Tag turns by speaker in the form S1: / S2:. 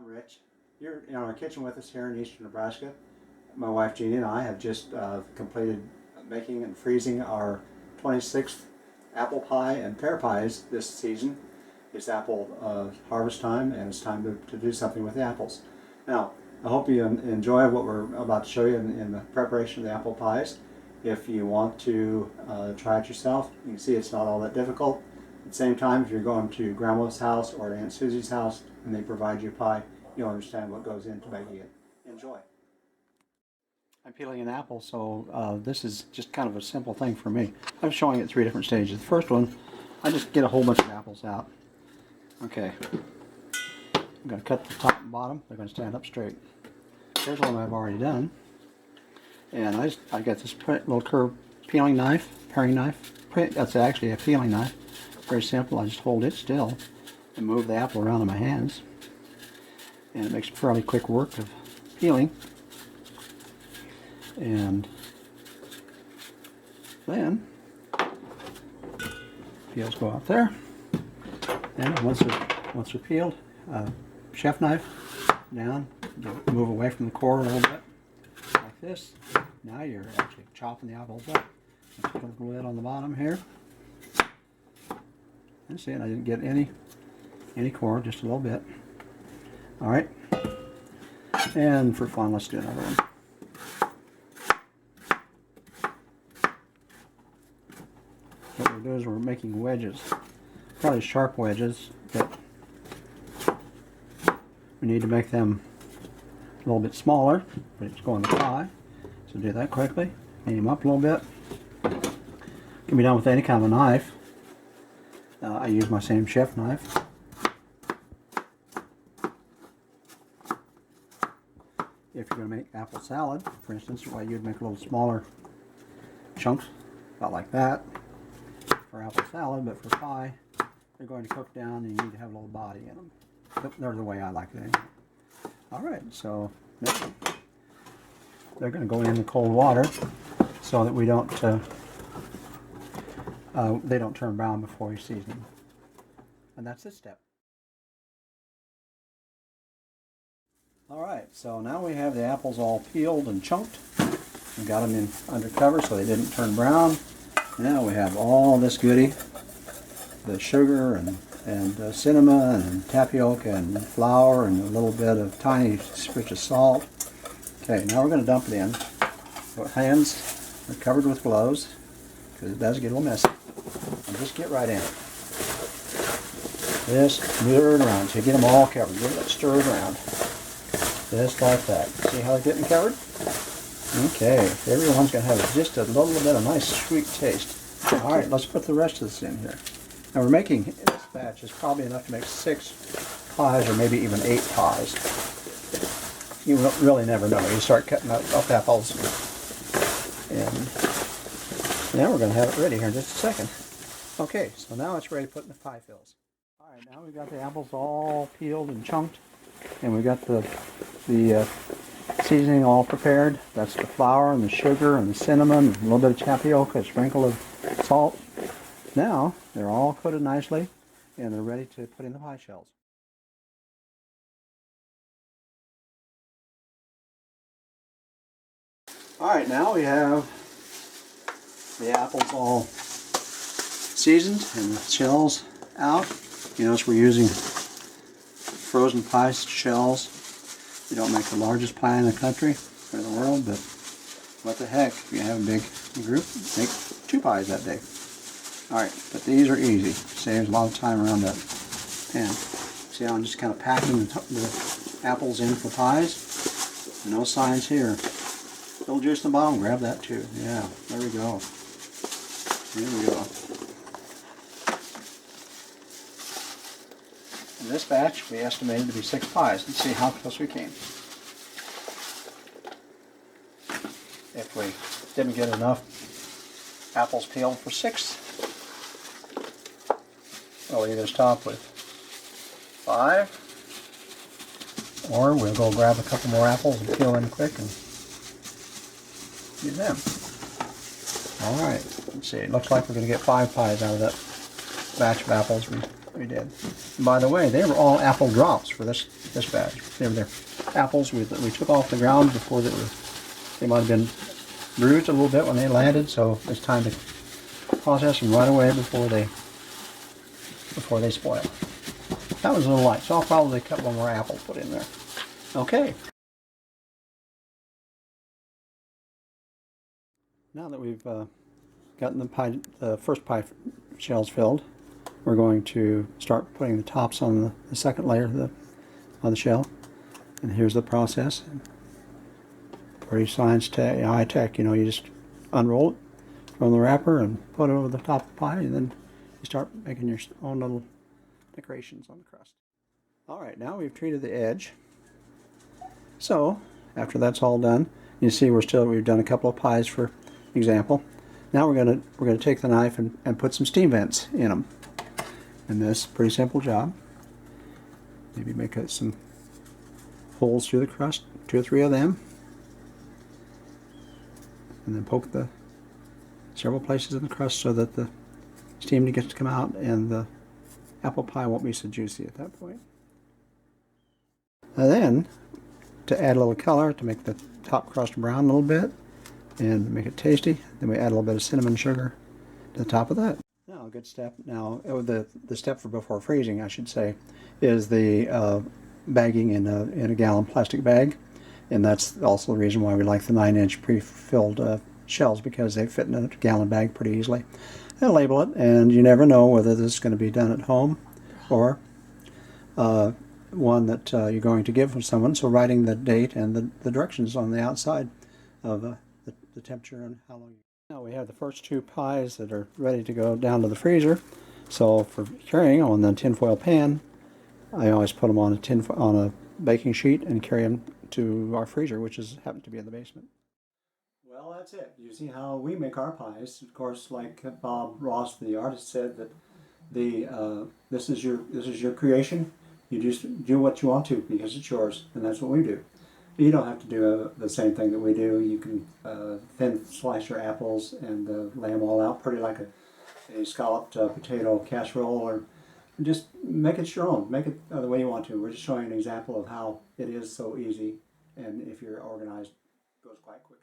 S1: I'm Rich. You're in our kitchen with us here in eastern Nebraska. My wife Jeannie and I have just completed making and freezing our 26th apple pie and pear pies this season. It's apple harvest time, and it's time to do something with the apples. Now, I hope you enjoy what we're about to show you in the preparation of the apple pies. If you want to try it yourself, you can see it's not all that difficult. At the same time, if you're going to Grandma's house or to Aunt Susie's house and they provide you pie, you'll understand what goes into making it. Enjoy. I'm peeling an apple, so this is just kind of a simple thing for me. I'm showing it 3 different stages. The first one, I just get a whole bunch of apples out. Okay, I'm going to cut the top and bottom. They're going to stand up straight. Here's one I've already done. And I got this little curved peeling knife, paring knife. That's actually a peeling knife. Very simple. I just hold it still and move the apple around in my hands. And it makes fairly quick work of peeling. And then peels go out there. And once they're peeled, chef knife down, move away from the core a little bit, like this. Now you're actually chopping the apples up. Let's put a lid on the bottom here. And see, I didn't get any core, just a little bit. All right. And for fun, let's do another one. What we're doing is we're making wedges, probably sharp wedges, but we need to make them a little bit smaller, but it's going to pie. So do that quickly, aim them up a little bit. Can be done with any kind of a knife. I use my same chef knife. If you're going to make apple salad, for instance, why you'd make a little smaller chunks, about like that, for apple salad, but for pie, they're going to cook down and you need to have a little body in them. They're the way I like it anyway. Alright, so next one. They're going to go in the cold water so that we don't they don't turn brown before you season them. And that's this step. Alright, so now we have the apples all peeled and chunked. We got them in under cover so they didn't turn brown. Now we have all this goodie, the sugar and cinnamon and tapioca and flour and a little bit of tiny spritz of salt. Okay, now we're going to dump it in. Our hands are covered with gloves because it does get a little messy. And just get right in it. Just stir it around so you get them all covered. Get it stirred around. Just like that. See how they're getting covered? Okay, everyone's going to have just a little bit of nice sweet taste. Alright, let's put the rest of this in here. Now we're making, this batch is probably enough to make 6 pies or maybe even 8 pies. You really never know. You start cutting up apples. And now we're going to have it ready here in just a second. Okay, so now it's ready to put in the pie fills. Alright, now we've got the apples all peeled and chunked. And we've got the seasoning all prepared. That's the flour and the sugar and the cinnamon, and a little bit of tapioca, a sprinkle of salt. Now they're all coated nicely and they're ready to put in the pie shells. Alright, now we have the apples all seasoned and the shells out. You notice we're using frozen pie shells. We don't make the largest pie in the country or in the world, but what the heck, if you have a big group, make 2 pies that day. Alright, but these are easy. Saves a lot of time around that pan. See how I'm just kind of packing the apples in for pies? No signs here. Little juice in the bottom, grab that too. Yeah, there we go. Here we go. In this batch, we estimated to be 6 pies. Let's see how close we came. If we didn't get enough apples peeled for 6, we'll either stop with 5, or we'll go grab a couple more apples and peel them quick and use them. Alright, let's see. It looks like we're going to get 5 pies out of that batch of apples we we did. And by the way, they were all apple drops for this batch. They were apples we took off the ground before they might have been bruised a little bit when they landed, so it's time to process them right away before they spoil. That was a little light, so I'll probably cut one more apple, put in there. Okay. Now that we've gotten the first pie shells filled, we're going to start putting the tops on the second layer of the shell. And here's the process. Pretty high tech, you know, you just unroll it from the wrapper and put it over the top of the pie, and then you start making your own little decorations on the crust. Alright, now we've treated the edge. So, after that's all done, you see we've done a couple of pies for example. Now we're gonna take the knife and put some steam vents in them. And this pretty simple job. Maybe make some holes through the crust, 2 or 3 of them, and then poke the several places in the crust so that the steam gets to come out and the apple pie won't be so juicy at that point. And then, to add a little color, to make the top crust brown a little bit and make it tasty, then we add a little bit of cinnamon sugar to the top of that. Now, a good step. Now, the step for before freezing, I should say, is the bagging in a gallon plastic bag, and that's also the reason why we like the 9-inch pre-filled shells, because they fit in a gallon bag pretty easily. And label it, and you never know whether this is going to be done at home or one that you're going to give to someone. So writing the date and the directions on the outside of the temperature and how long. Now we have the first 2 pies that are ready to go down to the freezer. So for carrying on the tinfoil pan, I always put them on a baking sheet and carry them to our freezer, which happens to be in the basement. Well, that's it. You see how we make our pies. Of course, like Bob Ross, the artist, said that this is your creation. You just do what you want to because it's yours, and that's what we do. You don't have to do the same thing that we do. You can thin slice your apples and lay them all out pretty like a scalloped potato casserole, or just make it your own. Make it the way you want to. We're just showing an example of how it is so easy, and if you're organized, it goes quite quickly.